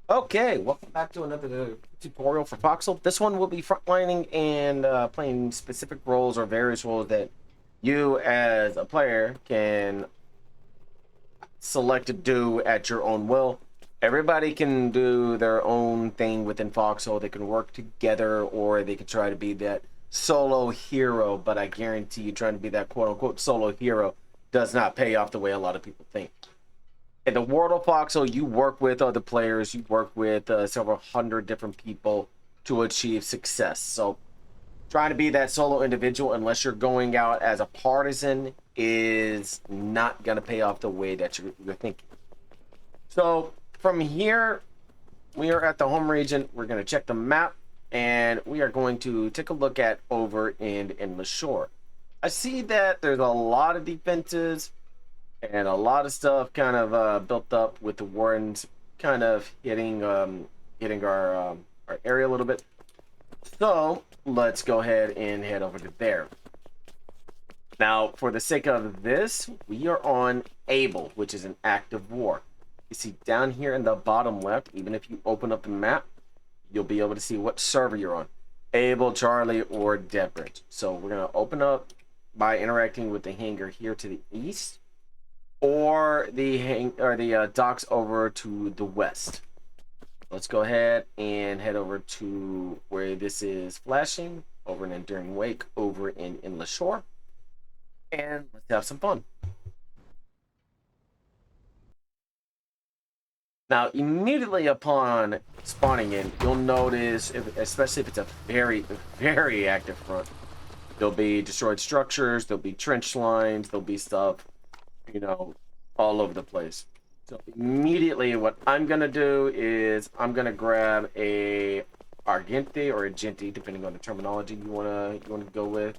Okay, welcome back to another tutorial for Voxel. This one will be frontlining and playing specific roles or various roles that you as a player can select to do at your own will. Everybody can do their own thing within Voxel. They can work together or they can try to be that solo hero, but I guarantee you trying to be that quote-unquote solo hero does not pay off the way a lot of people think. In the world of Foxhole, you work with other players, you work with several hundred different people to achieve success. So trying to be that solo individual, unless you're going out as a partisan, is not going to pay off the way that you're thinking. So from here, we are at the home region. We're going to check the map, and we are going to take a look at over in Endless Shore. I see that there's a lot of defenses and a lot of stuff kind of built up with the Wardens kind of hitting our area a little bit. So let's go ahead and head over to there. Now, for the sake of this, we are on Able, which is an active war. You see down here in the bottom left, even if you open up the map, you'll be able to see what server you're on. Able, Charlie, or Deadbridge. So we're going to open up by interacting with the hangar here to the east, or the docks over to the west. Let's go ahead and head over to where this is flashing, over in Enduring Wake, over in Endless Shore, and let's have some fun. Now, immediately upon spawning in, you'll notice, especially if it's a very, very active front, there'll be destroyed structures, there'll be trench lines, there'll be stuff, you know, all over the place. So immediately what I'm going to do is I'm going to grab a Argente or a Genti, depending on the terminology you want to go with.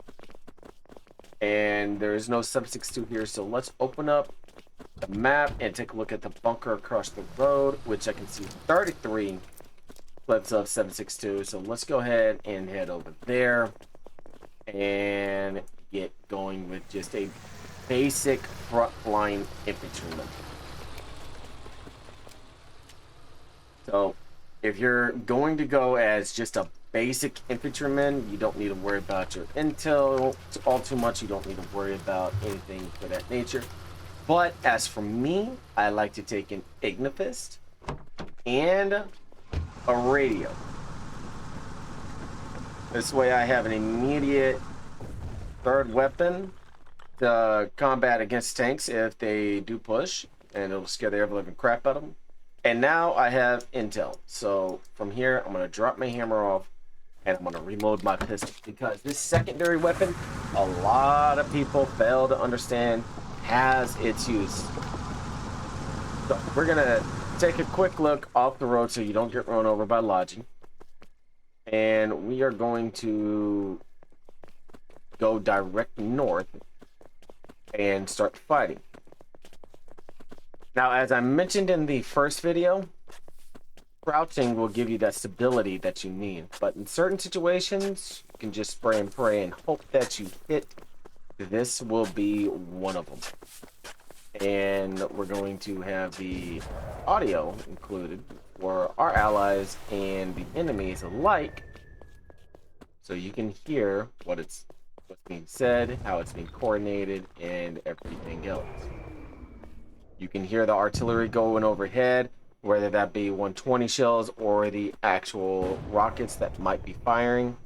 And there is no 762 here, so let's open up the map and take a look at the bunker across the road, which I can see 33 clips of 762. So let's go ahead and head over there and get going with just a basic frontline infantryman. So if you're going to go as just a basic infantryman, you don't need to worry about your intel all too much. You don't need to worry about anything for that nature. But as for me, I like to take an Ignifist and a radio. This way I have an immediate third weapon to combat against tanks if they do push, and it'll scare the ever-living crap out of them. And now I have intel. So from here, I'm going to drop my hammer off, and I'm going to reload my pistol, because this secondary weapon, a lot of people fail to understand, has its use. So we're going to take a quick look off the road so you don't get run over by Logi. And we are going to go direct north and start fighting. Now, as I mentioned in the first video, crouching will give you that stability that you need, but in certain situations you can just spray and pray and hope that you hit. This will be one of them, and we're going to have the audio included for our allies and the enemies alike, so you can hear what's being said, how it's being coordinated, and everything else. You can hear the artillery going overhead, whether that be 120 shells or the actual rockets that might be firing.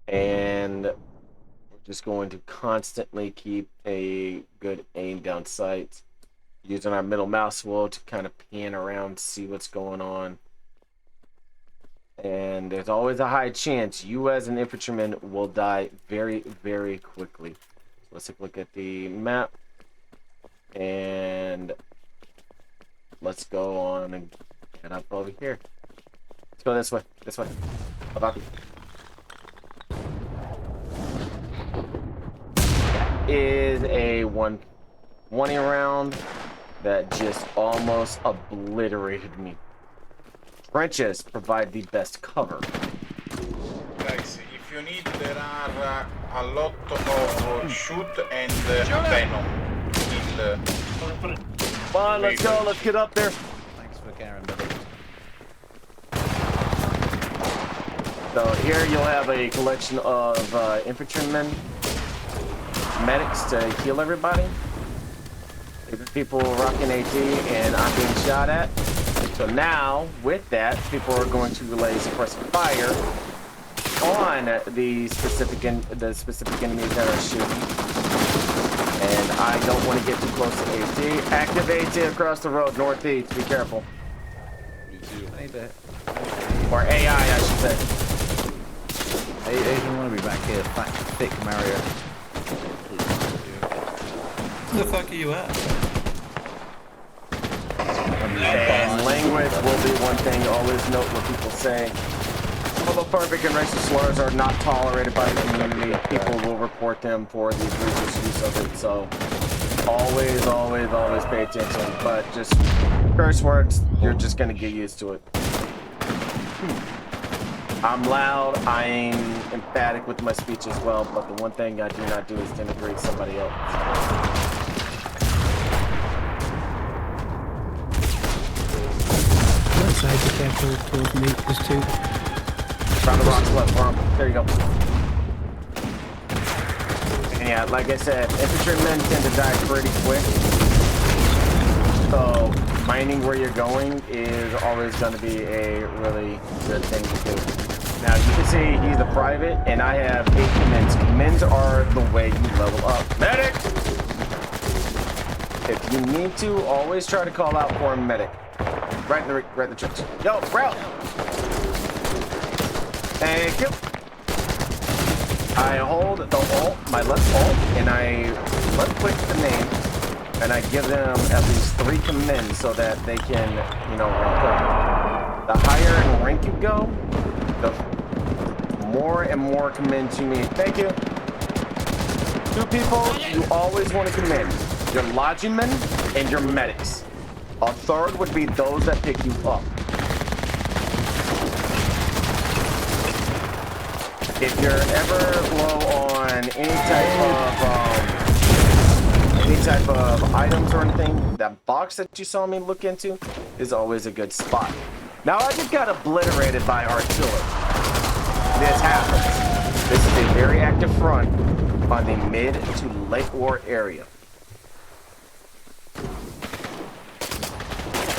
And we're just going to constantly keep a good aim down sight, using our middle mouse wheel to kind of pan around, see what's going on. And there's always a high chance you as an infantryman will die very, very quickly. So let's take a look at the map. And let's go on and get up over here. Let's go this way. This way. That is a 120 round that just almost obliterated me. Trenches provide the best cover. Guys, if you need, there are a lot of shoot and venom. Come on, let's go. Let's get up there. Thanks for caring, buddy. So here you'll have a collection of infantrymen, medics to heal everybody. Even people rocking AT and I'm being shot at. So now, with that, people are going to lay suppressive fire on the specific enemies that are shooting. And I don't want to get too close to AT. Active AT across the road, northeast. Be careful. Me too. I need to. Or AI, I should say. I even want to be back here, fat, thick Mario. Where the fuck are you at? And language will be one thing. Always note what people say. Homophobic and racist slurs are not tolerated by the community. People will report them for the egregious use of it. So always, always, always pay attention. But just curse words, you're just gonna get used to it. I'm loud. I'm emphatic with my speech as well. But the one thing I do not do is denigrate somebody else. Left side, be careful towards me. There's two. Found the rocks left for him. There you go. And yeah, like I said, infantrymen tend to die pretty quick. So mining where you're going is always going to be a really good thing to do. Now you can see he's a private, and I have 8 commends. Commends are the way you level up. Medic! If you need to, always try to call out for a medic. Right in the church. Yo, bro! Thank you. I hold the alt, my left alt, and I left click the name, and I give them at least 3 commends so that they can, you know, rank up. The higher in rank you go, the more and more commends you need. Thank you. 2 people you always want to commend: your lodgemen and your medics. A third would be those that pick you up. If you're ever low on any type of items or anything, that box that you saw me look into is always a good spot. Now I just got obliterated by artillery. This happens. This is a very active front on the mid to late war area.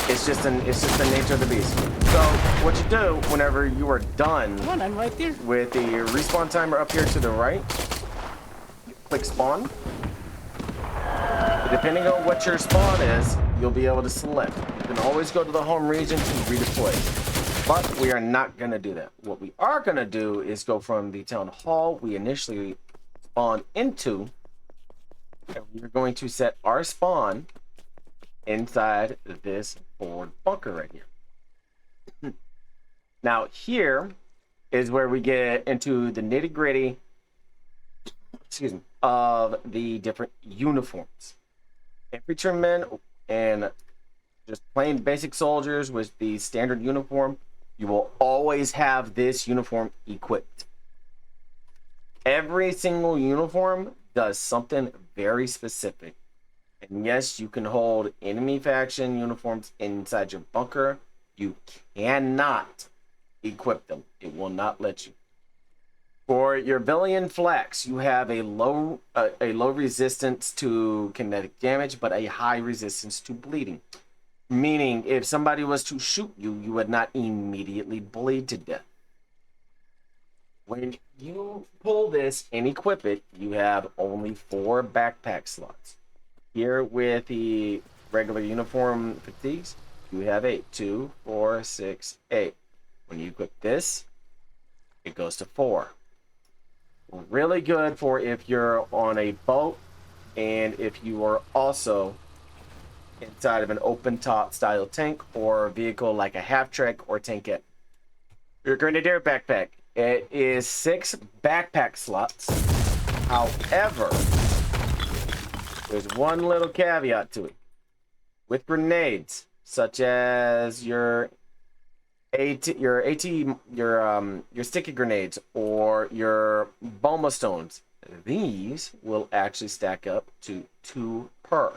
It's just the nature of the beast. So what you do whenever you are done I'm right there. with the respawn timer up here to the right, click spawn. Depending on what your spawn is, you'll be able to select. You can always go to the home region to redeploy. But we are not going to do that. What we are going to do is go from the town hall we initially spawned into, and we're going to set our spawn inside this forward bunker right here. Now here is where we get into the nitty-gritty, excuse me, of the different uniforms. Infantrymen and just plain basic soldiers with the standard uniform, you will always have this uniform equipped. Every single uniform does something very specific. And yes, you can hold enemy faction uniforms inside your bunker. You cannot equip them. It will not let you. For your Villian Flex, you have a low resistance to kinetic damage, but a high resistance to bleeding. Meaning, if somebody was to shoot you, you would not immediately bleed to death. When you pull this and equip it, you have only 4 backpack slots. Here with the regular uniform fatigues, you have 8. 2, 4, 6, 8. When you equip this, it goes to 4. Really good for if you're on a boat and if you are also inside of an open top style tank or vehicle like a half trek or tankette. Your Grenadier backpack. It is 6 backpack slots. However, there's one little caveat to it. With grenades, such as your sticky grenades or your Boma stones, these will actually stack up to 2 per.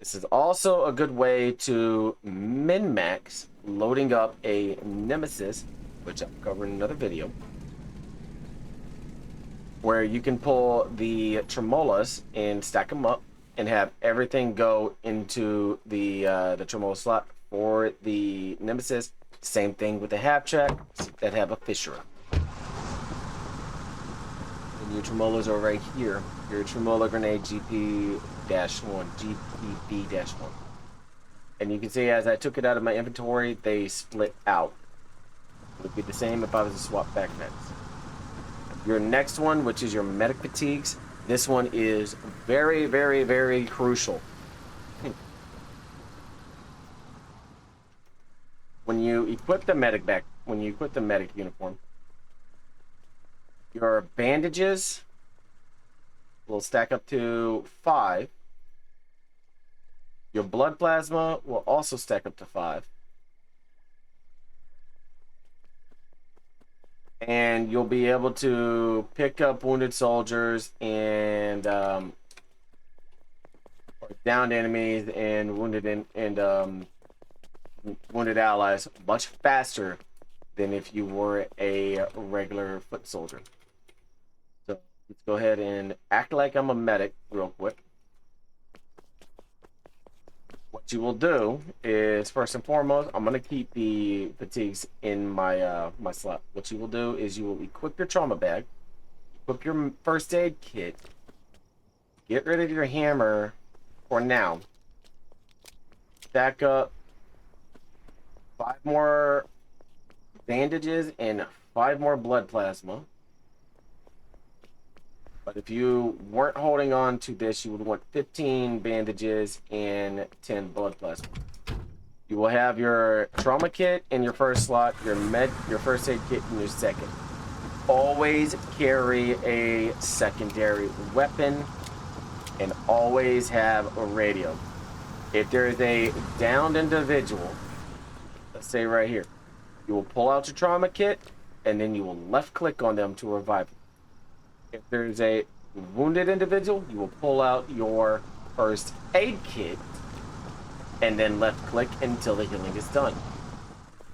This is also a good way to min-max loading up a Nemesis which I'm covering in another video, where you can pull the tremolas and stack them up and have everything go into the tremola slot. For the Nemesis, same thing with the half track that have a fisher. And your tremolas are right here. Your tremola grenade GP-1, GPB-1. And you can see as I took it out of my inventory, they split out. It would be the same if I was to swap backpacks. Your next one, which is your medic fatigues, this one is very, very, very crucial. When you equip the medic uniform, your bandages will stack up to 5. Your blood plasma will also stack up to 5. And you'll be able to pick up wounded soldiers and or downed enemies and wounded allies much faster than if you were a regular foot soldier. So let's go ahead and act like I'm a medic real quick. What you will do is, first and foremost, I'm going to keep the fatigues in my my slot. What you will do is you will equip your trauma bag, equip your first aid kit, get rid of your hammer for now, stack up 5 more bandages and 5 more blood plasma. But if you weren't holding on to this, you would want 15 bandages and 10 blood plasma. You will have your trauma kit in your first slot, your first aid kit in your second. Always carry a secondary weapon and always have a radio. If there is a downed individual, let's say right here, you will pull out your trauma kit and then you will left click on them to revive them. If there's a wounded individual, you will pull out your first aid kit and then left click until the healing is done.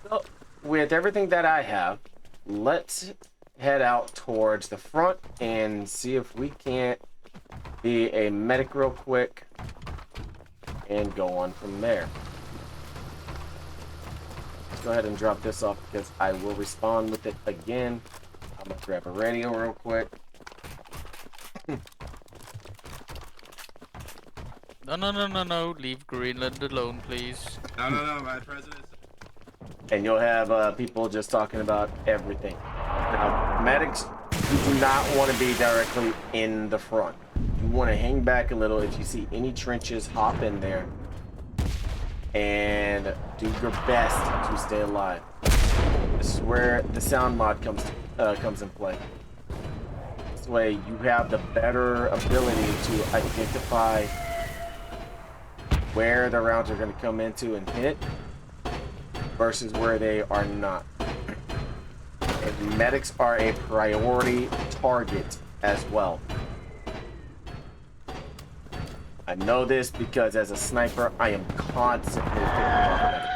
So, with everything that I have, let's head out towards the front and see if we can't be a medic real quick and go on from there. Let's go ahead and drop this off because I will respawn with it again. I'm gonna grab a radio real quick. No. Leave Greenland alone, please. No, my president. And you'll have people just talking about everything. Now, medics, you do not want to be directly in the front. You want to hang back a little. If you see any trenches, hop in there and do your best to stay alive. This is where the sound mod comes in play. This way you have the better ability to identify where the rounds are going to come into and hit versus where they are not. And medics are a priority target as well. I know this because as a sniper, I am constantly picking off medics.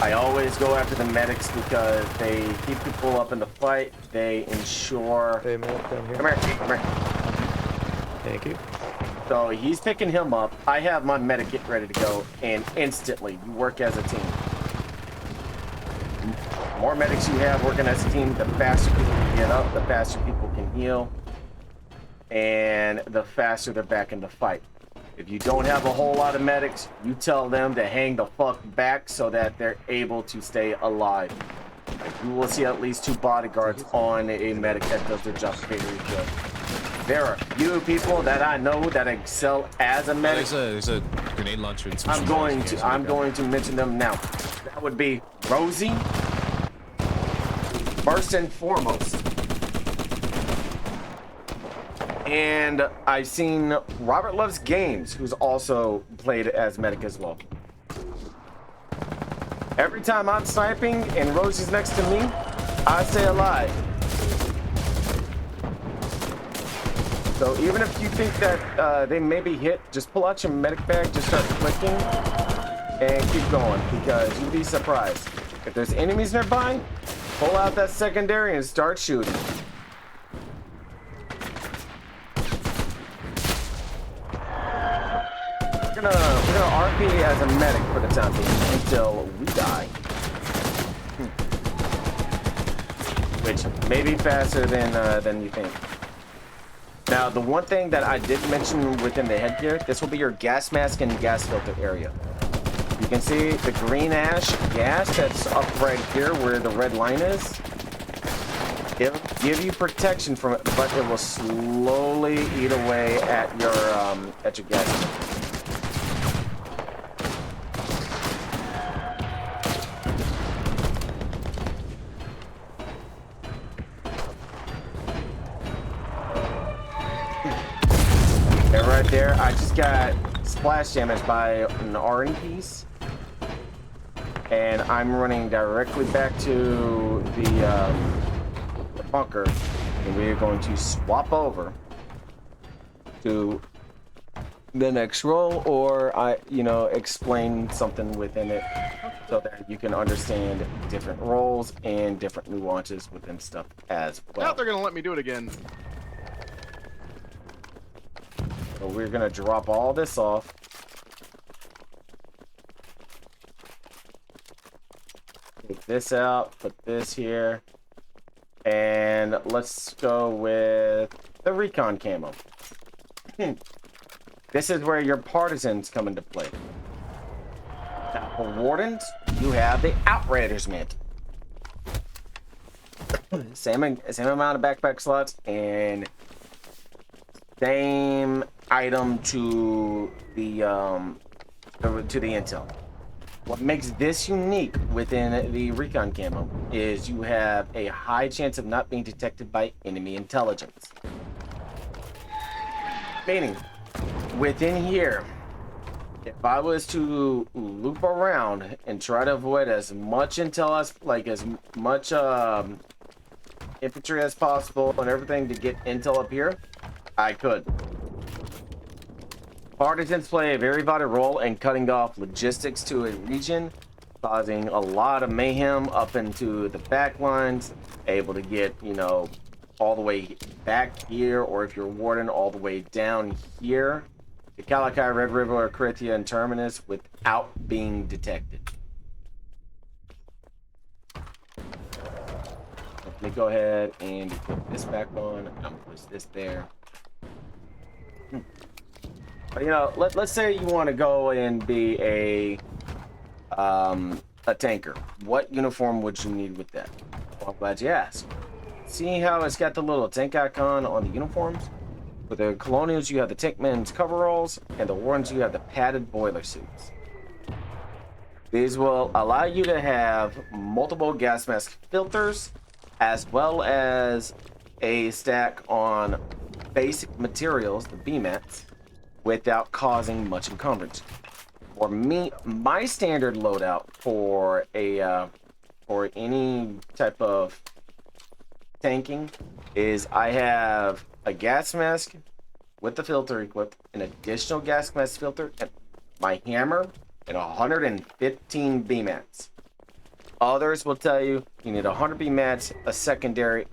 I always go after the medics because they keep people up in the fight. They ensure... Hey, man, down here. Come here. Thank you. So he's picking him up. I have my medic get ready to go, and instantly you work as a team. The more medics you have working as a team, the faster people can get up, the faster people can heal, and the faster they're back in the fight. If you don't have a whole lot of medics, you tell them to hang the fuck back so that they're able to stay alive. You will see at least 2 bodyguards on a medic that does their job very good. There are a few people that I know that excel as a medic. There's a grenade launcher. I'm going to mention them now. That would be Rosie, first and foremost. And I've seen Robert Loves Games, who's also played as medic as well. Every time I'm sniping and Rosie's next to me, I stay alive. So even if you think that they may be hit, just pull out your medic bag, just start clicking, and keep going because you'd be surprised. If there's enemies nearby, pull out that secondary and start shooting. We're gonna RP as a medic for the time being until we die. Which may be faster than you think. Now, the one thing that I did mention within the headgear, this will be your gas mask and gas filter area. You can see the green ash gas that's up right here where the red line is. It'll give you protection from it, but it will slowly eat away at your gas. And right there, I just got splash damage by an orange piece. And I'm running directly back to the bunker. And we're going to swap over to the next role, or explain something within it so that you can understand different roles and different nuances within stuff as well. Now they're gonna let me do it again. So we're gonna drop all this off. Take this out, put this here, and let's go with the recon camo. This is where your partisans come into play. Now for wardens, you have the Outriders mantle. same amount of backpack slots and same item to the intel. What makes this unique within the recon camo is you have a high chance of not being detected by enemy intelligence. Meaning, within here, if I was to loop around and try to avoid as much intel as much infantry as possible and everything to get intel up here, I could. Partisans play a very vital role in cutting off logistics to a region, causing a lot of mayhem up into the back lines, able to get, all the way back here, or if you're warden, all the way down here, the Calakai, Red River, Krithia, and Terminus without being detected. Let me go ahead and put this back on. I'm gonna push this there. But, let's say you want to go and be a tanker. What uniform would you need with that? Well, I'm glad you asked. See how it's got the little tank icon on the uniforms? For the Colonials, you have the Tankman's coveralls, and the Wardens, you have the padded boiler suits. These will allow you to have multiple gas mask filters, as well as a stack on basic materials, the BMATs, without causing much encumbrance. For me, my standard loadout for any type of tanking is I have a gas mask with the filter equipped, an additional gas mask filter, and my hammer, and 115 BMATs. Others will tell you need 100 BMATs, a secondary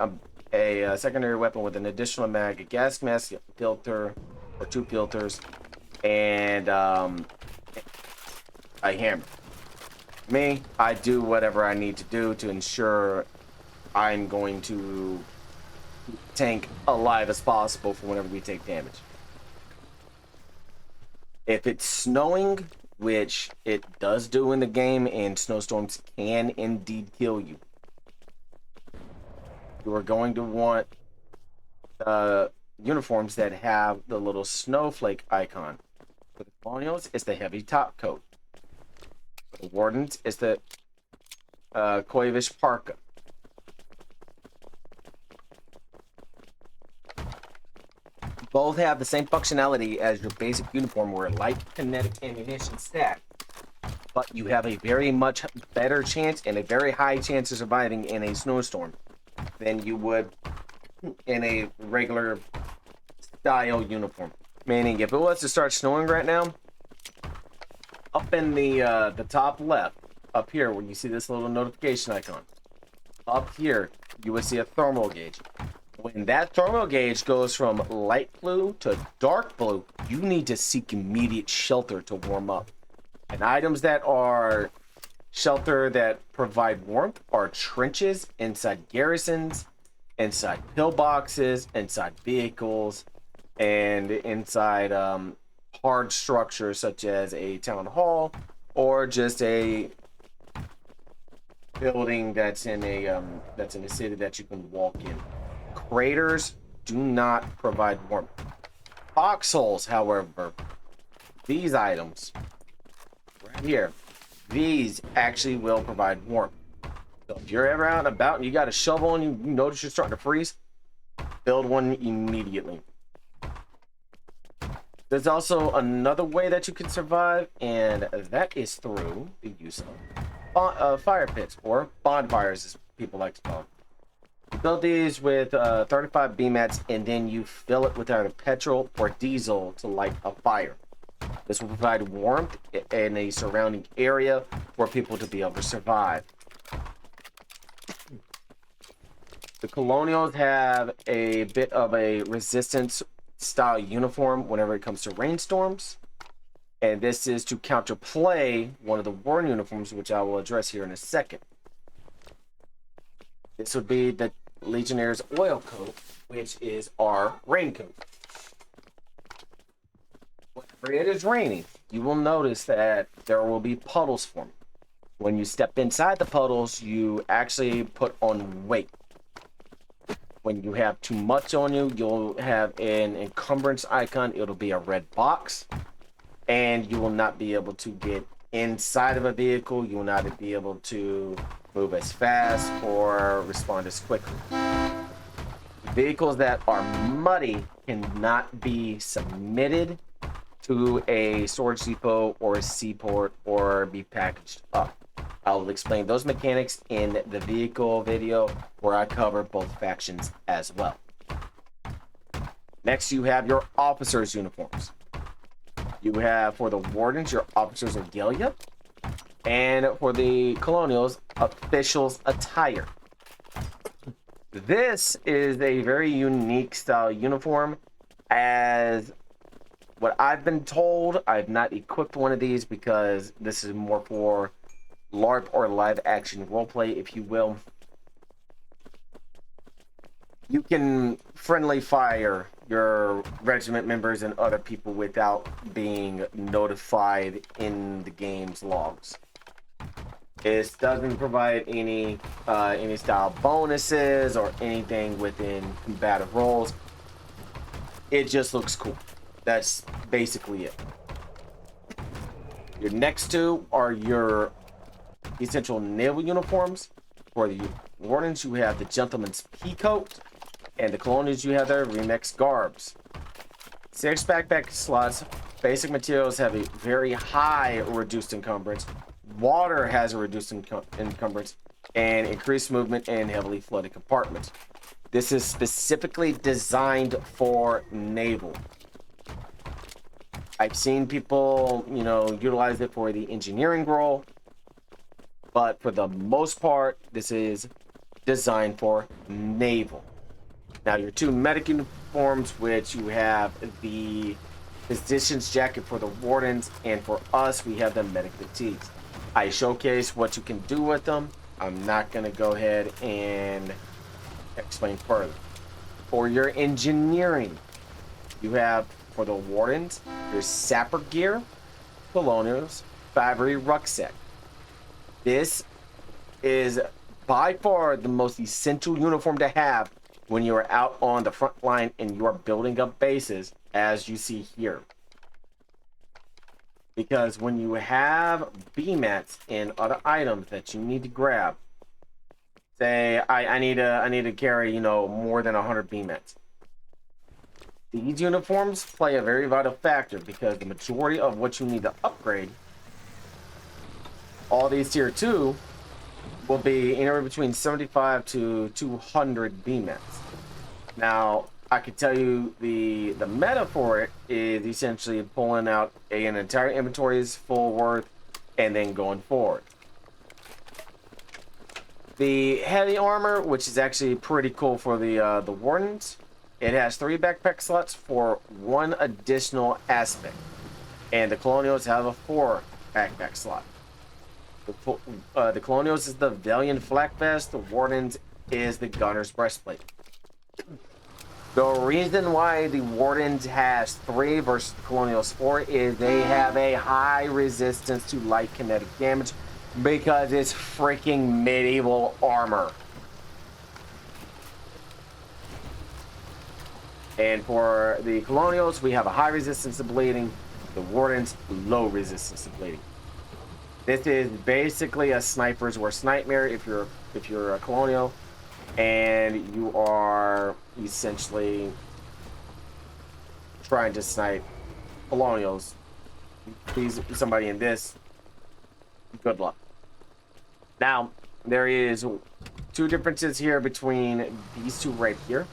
weapon with an additional mag, a gas mask filter, or 2 filters, and a hammer. Me, I do whatever I need to do to ensure I'm going to tank alive as possible for whenever we take damage. If it's snowing, which it does do in the game, and snowstorms can indeed kill you, you are going to want uniforms that have the little snowflake icon. For the Colonials, it's the heavy top coat. For the Wardens, it's the Koivish parka. Both have the same functionality as your basic uniform, where light kinetic ammunition stack, but you have a very much better chance and a very high chance of surviving in a snowstorm than you would in a regular style uniform. Meaning, if it was to start snowing right now, up in the top left, up here, when you see this little notification icon, up here, you will see a thermal gauge. When that thermal gauge goes from light blue to dark blue, you need to seek immediate shelter to warm up. And items that are shelter that provide warmth are trenches inside garrisons, inside pillboxes, inside vehicles, and inside hard structures such as a town hall or just a building that's in a city that you can walk in. Craters do not provide warmth. Foxholes, however, these items right here, these actually will provide warmth. So if you're ever out and about and you got a shovel and you notice you're starting to freeze, build one immediately. There's also another way that you can survive, and that is through the use of fire pits, or bonfires as people like to call them. You build these with 35 BMATs, and then you fill it with either petrol or diesel to light a fire. This will provide warmth in a surrounding area for people to be able to survive. The Colonials have a bit of a resistance style uniform whenever it comes to rainstorms. And this is to counterplay one of the Warren uniforms, which I will address here in a second. This would be the Legionnaires' oil coat, which is our raincoat. Whenever it is raining, you will notice that there will be puddles forming. When you step inside the puddles, you actually put on weight. When you have too much on you, you'll have an encumbrance icon. It'll be a red box, and you will not be able to get inside of a vehicle. You will not be able to move as fast or respond as quickly. Vehicles that are muddy cannot be submitted to a storage depot or a seaport or be packaged up. I will explain those mechanics in the vehicle video where I cover both factions as well. Next, you have your officers' uniforms. You have, for the Wardens, your officers' regalia, and for the Colonials, officials' attire. This is a very unique style uniform, as what I've been told, I've not equipped one of these because this is more for LARP or live action roleplay, if you will. You can friendly fire your regiment members and other people without being notified in the game's logs. It doesn't provide any style bonuses or anything within combative roles. It just looks cool. That's basically it. Your next two are your essential naval uniforms. For the Wardens, you have the Gentleman's Peacoat, and the Colonials, you have their remix garbs. 6 backpack slots. Basic materials have a very high reduced encumbrance. Water has a reduced encumbrance, and increased movement in heavily flooded compartments. This is specifically designed for naval. I've seen people, utilize it for the engineering role, but for the most part, this is designed for naval. Now, your two medic uniforms, which you have the physician's jacket for the Wardens, and for us, we have the medic fatigues. I showcase what you can do with them. I'm not going to go ahead and explain further. For your engineering, you have, for the Wardens, your sapper gear, Colonials, Fabry rucksack. This is by far the most essential uniform to have when you are out on the front line and you are building up bases, as you see here. Because when you have BMATs and other items that you need to grab, say I need to carry more than 100 BMATs. These uniforms play a very vital factor because the majority of what you need to upgrade, all these tier 2, will be anywhere between 75 to 200 BMATs. Now, I could tell you the meta for it is essentially pulling out an entire inventory's full worth and then going forward. The heavy armor, which is actually pretty cool for the wardens, it has 3 backpack slots for 1 additional aspect, and the colonials have a 4 backpack slot. The colonials is the Valiant flak vest. The wardens is the gunner's breastplate. The reason why the Wardens has 3 versus the Colonials 4 is they have a high resistance to light kinetic damage because it's freaking medieval armor. And for the Colonials, we have a high resistance to bleeding. The Wardens, low resistance to bleeding. This is basically a sniper's worst nightmare if you're a Colonial and you are essentially trying to snipe Colonials. Please, somebody in this, good luck. Now, there is 2 differences here between these 2 right here.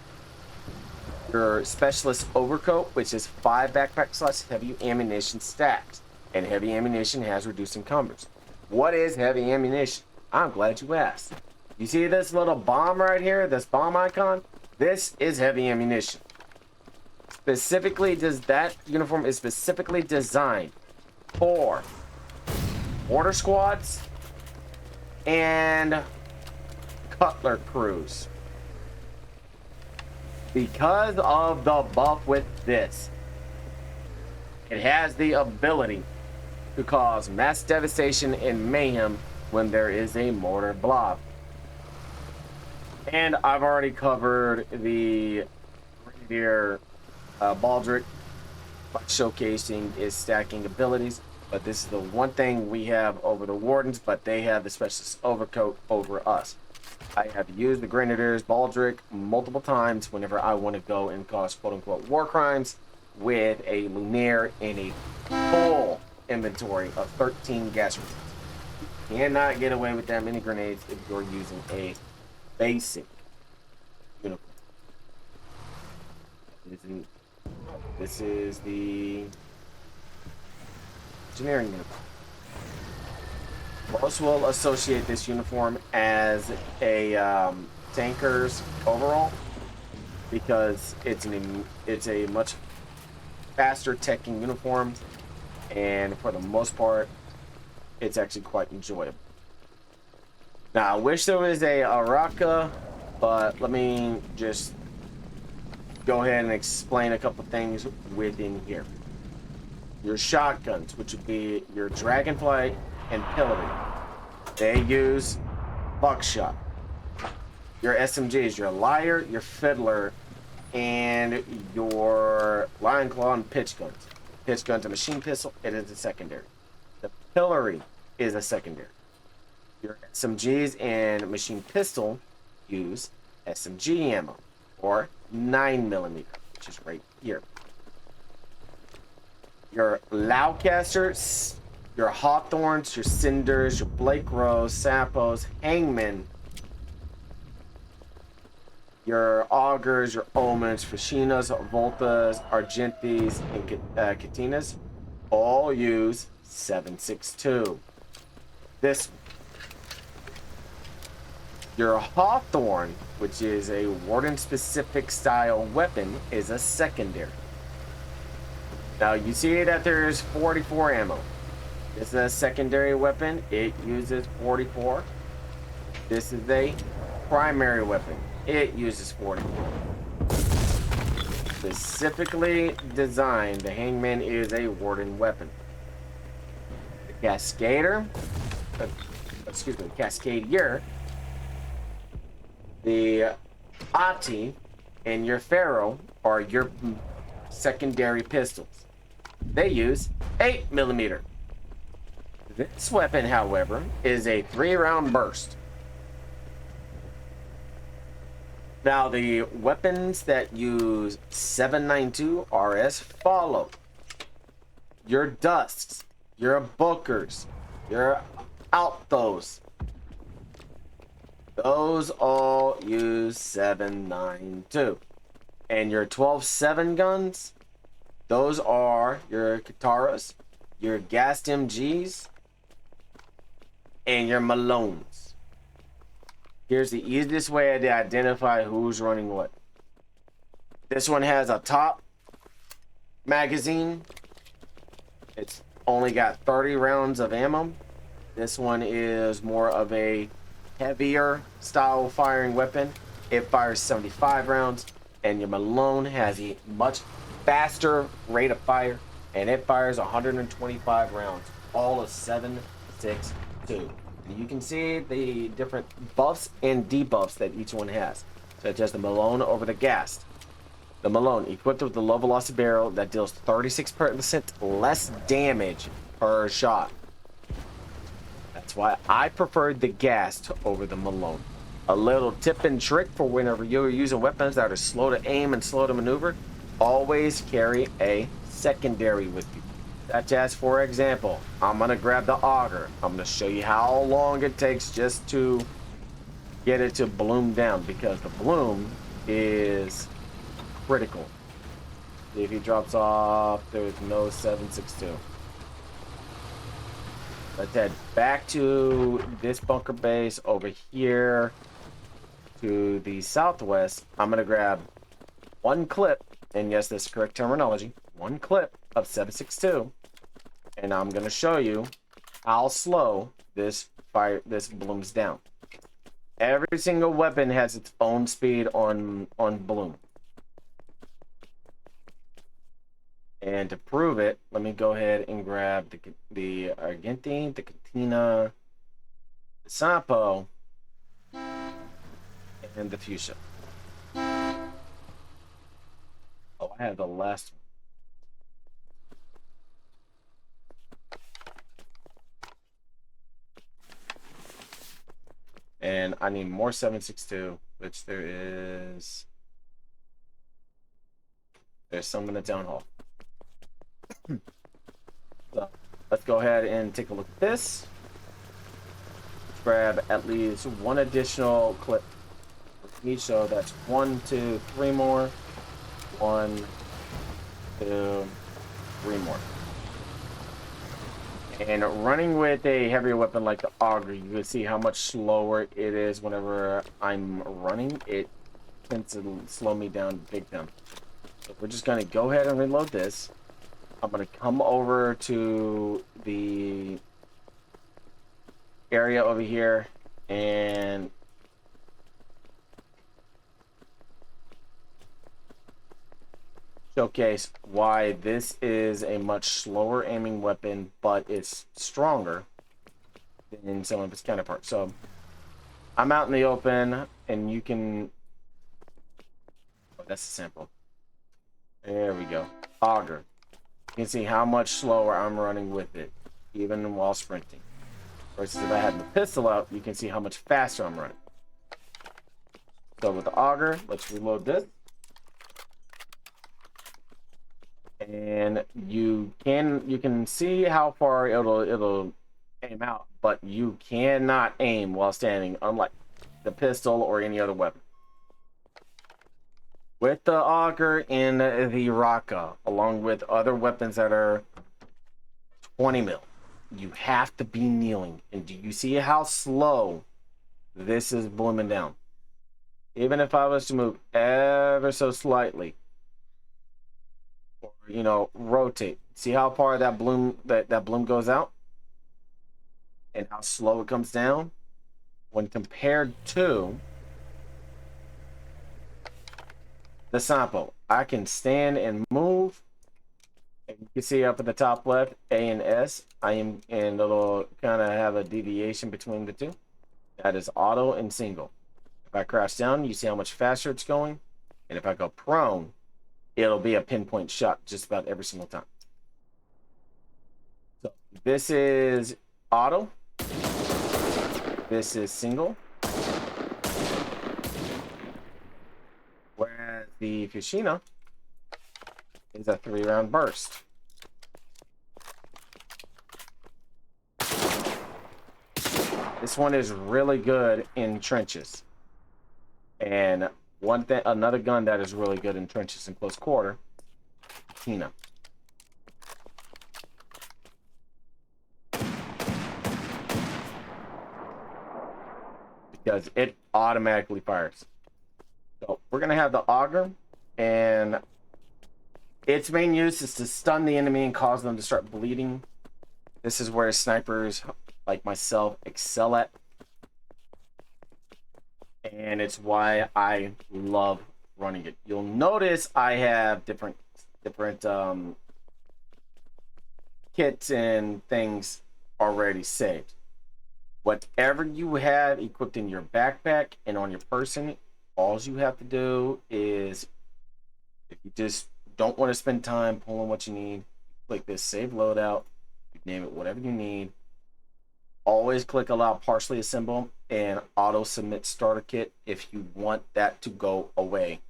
Your specialist overcoat, which is 5 backpack slots, heavy ammunition stacked, and heavy ammunition has reduced encumbers. What is heavy ammunition? I'm glad you asked. You see this little bomb right here, this bomb icon? This is heavy ammunition. Specifically, that uniform is specifically designed for mortar squads and cutler crews. Because of the buff with this, it has the ability to cause mass devastation and mayhem when there is a mortar blob. And I've already covered the Grenadier Baldric by showcasing his stacking abilities, but this is the one thing we have over the Wardens, but they have the specialist overcoat over us. I have used the Grenadier's Baldric multiple times whenever I want to go and cause quote-unquote war crimes with a Lunaire and a full inventory of 13 gas resistance. You cannot get away with that many grenades if you're using a basic uniform. This is the engineering uniform. Most will associate this uniform as a tanker's overall because it's a much faster teching uniform, and for the most part, it's actually quite enjoyable. Now, I wish there was a Araka, but let me just go ahead and explain a couple things within here. Your shotguns, which would be your Dragonfly and Pillory, they use buckshot. Your SMGs, your Lyre, your Fiddler, and your Lion Claw and pitch guns. Pitch gun's a machine pistol, it is a secondary. The Pillory is a secondary. Your SMGs and machine pistol use SMG ammo, or 9mm, which is right here. Your Loudcasters, your Hawthorns, your Cinders, your Blake Rose, Sappos, Hangmen, your Augurs, your Omens, Fascinas, Voltas, Argentis, and Katinas all use 7.62. This your Hawthorn, which is a Warden-specific style weapon, is a secondary. Now you see that there's 44 ammo. This is a secondary weapon. It uses 44. This is a primary weapon. It uses 44. Specifically designed, the Hangman is a Warden weapon. The Cascadier, the Ati, and your Pharaoh are your secondary pistols. They use 8mm. This weapon, however, is a 3-round burst. Now, the weapons that use 7.92 are as follow. Your Dusks, your Bookers, your Altos. Those all use 7.92. And your 12-7 guns, those are your Kataras, your gassed MGs, and your Malones. Here's the easiest way to identify who's running what. This one has a top magazine. It's only got 30 rounds of ammo. This one is more of a heavier style firing weapon. It fires 75 rounds. And your Malone has a much faster rate of fire, and it fires 125 rounds, all of 7.62. You can see the different buffs and debuffs that each one has, such as the Malone over the Gassed. The Malone, equipped with the low velocity barrel that deals 36% less damage per shot. That's why I preferred the Gassed over the Malone. A little tip and trick for whenever you're using weapons that are slow to aim and slow to maneuver, always carry a secondary with you. Such as, for example, I'm going to grab the auger. I'm going to show you how long it takes just to get it to bloom down, because the bloom is critical. If he drops off, there's no 7.62. Let's head back to this bunker base over here to the southwest. I'm going to grab one clip, and yes, this is correct terminology, one clip of 7.62, and I'm going to show you how slow this blooms down. Every single weapon has its own speed on bloom. And to prove it, let me go ahead and grab the Argentine, the Catina, the Sampo, and the Fuchsia. Oh, I have the last one. And I need more 7.62, which there's some in the town hall. So let's go ahead and take a look at this. Let's grab at least one additional clip for each, so that's 1, 2, 3 more. 1, 2, 3 more. And running with a heavier weapon like the auger, you can see how much slower it is whenever I'm running. It tends to slow me down big time. So we're just going to go ahead and reload this. I'm going to come over to the area over here and showcase why this is a much slower aiming weapon, but it's stronger than some of its counterparts. So I'm out in the open, and you can... Oh, that's a sample. There we go. Auger. You can see how much slower I'm running with it, even while sprinting. Versus if I had the pistol out, you can see how much faster I'm running. So with the auger, let's reload this. And you can see how far it'll aim out, but you cannot aim while standing, unlike the pistol or any other weapon. With the auger and the Raka, along with other weapons that are 20 mil, you have to be kneeling. And do you see how slow this is blooming down? Even if I was to move ever so slightly, or, you know, rotate, see how far that bloom goes out, and how slow it comes down when compared to the Sampo. I can stand and move, and you can see up at the top left, A and S. And it'll kind of have a deviation between the two. That is auto and single. If I crash down, you see how much faster it's going, and if I go prone, it'll be a pinpoint shot just about every single time. So this is auto. This is single. Whereas the Fushina is a 3-round burst. This one is really good in trenches. And One thing, another gun that is really good in trenches and close quarter, Tina. Because it automatically fires. So we're gonna have the auger, and its main use is to stun the enemy and cause them to start bleeding. This is where snipers like myself excel at. And it's why I love running it. You'll notice I have different kits and things already saved. Whatever you have equipped in your backpack and on your person, all you have to do is, if you just don't want to spend time pulling what you need, click this save loadout, you name it whatever you need. Always click allow partially assemble and auto submit starter kit if you want that to go away.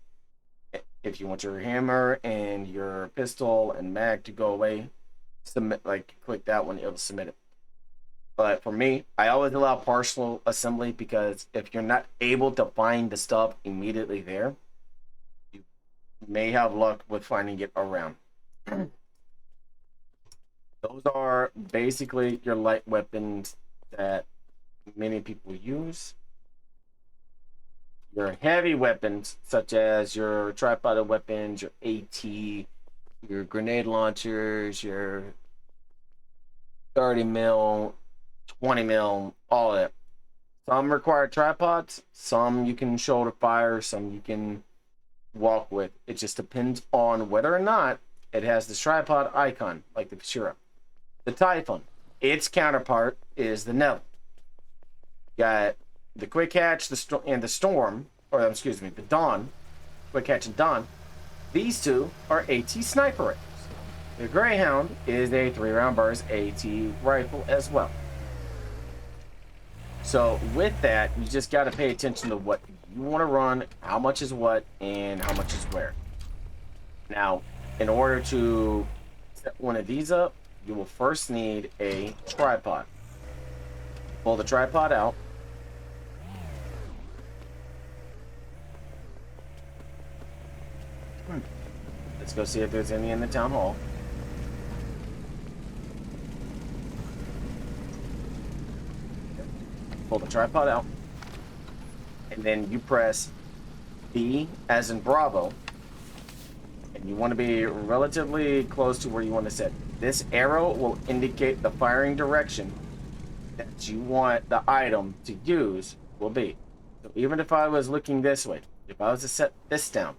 If you want your hammer and your pistol and mag to go away, submit, like click that one, it'll submit it. But for me, I always allow partial assembly, because if you're not able to find the stuff immediately there, you may have luck with finding it around. Those are basically your light weapons that many people use. Your heavy weapons, such as your tripod weapons, your AT, your grenade launchers, your 30 mil, 20 mil, all of that. Some require tripods, some you can shoulder fire, some you can walk with. It just depends on whether or not it has the tripod icon, like the Shira. The Typhon, its counterpart is the Neville. Got the Quick Hatch, the Storm, or excuse me, the Dawn, Quick Hatch and Dawn. These two are AT sniper rifles. The Greyhound is a 3-round burst AT rifle as well. So with that, you just got to pay attention to what you want to run, how much is what, and how much is where. Now, in order to set one of these up, you will first need a tripod. Pull the tripod out. Let's go see if there's any in the town hall. Pull the tripod out. And then you press B as in Bravo. And you want to be relatively close to where you want to set. This arrow will indicate the firing direction that you want the item to use will be. So even if I was looking this way, if I was to set this down,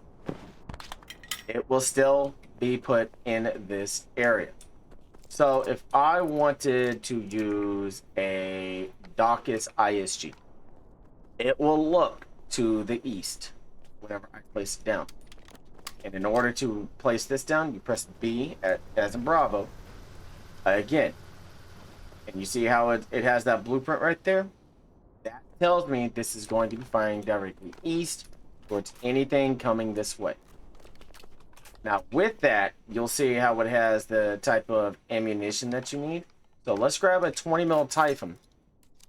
it will still be put in this area. So if I wanted to use a Daucus ISG, it will look to the east whenever I place it down. And in order to place this down, you press B as in Bravo again. And you see how it has that blueprint right there? That tells me this is going to be firing directly east towards anything coming this way. Now with that, you'll see how it has the type of ammunition that you need. So let's grab a 20 mil Typhon,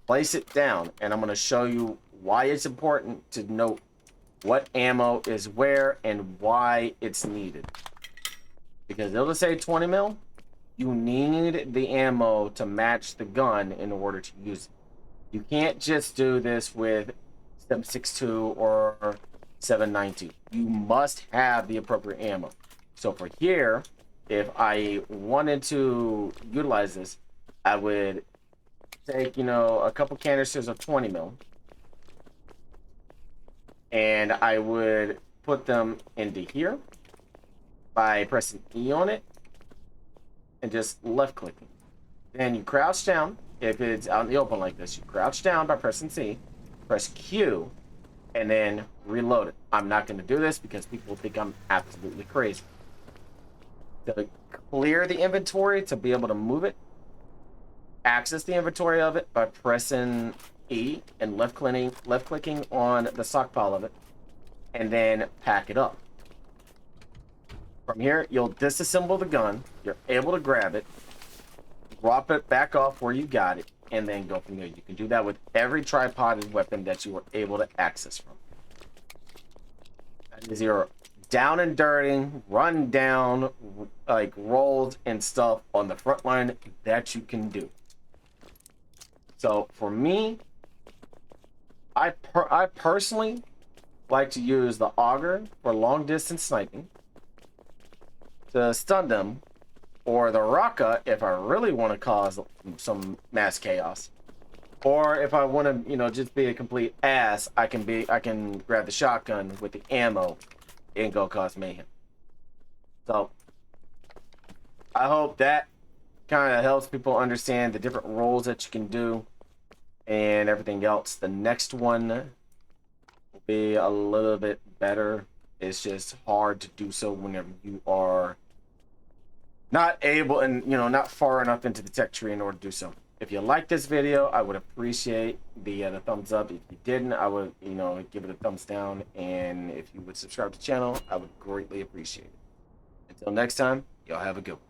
place it down, and I'm going to show you why it's important to note what ammo is where and why it's needed. Because it'll say 20 mil, you need the ammo to match the gun in order to use it. You can't just do this with 7.62 or 7.92. You must have the appropriate ammo. So for here, if I wanted to utilize this, I would take, a couple canisters of 20 mil. And I would put them into here by pressing E on it and just left clicking. Then you crouch down. If it's out in the open like this, you crouch down by pressing C, press Q, and then reload it. I'm not going to do this because people think I'm absolutely crazy. To clear the inventory, to be able to move it, access the inventory of it by pressing E and left clicking on the stockpile of it, and then pack it up. From here, you'll disassemble the gun. You're able to grab it, drop it back off where you got it, and then go from there. You can do that with every tripoded weapon that you were able to access from. is your down and dirty, run down, like rolls and stuff on the front line that you can do. So for me, I personally like to use the auger for long distance sniping to stun them, or the Raka if I really want to cause some mass chaos, or if I want to, you know, just be a complete ass, I can grab the shotgun with the ammo and go cause mayhem. So I hope that kind of helps people understand the different roles that you can do and everything else. The next one will be a little bit better. It's just hard to do so whenever you are not able and, you know, not far enough into the tech tree in order to do so. If you like this video, I would appreciate the thumbs up. If you didn't, I would, you know, give it a thumbs down. And if you would subscribe to the channel, I would greatly appreciate it. Until next time, y'all have a good one.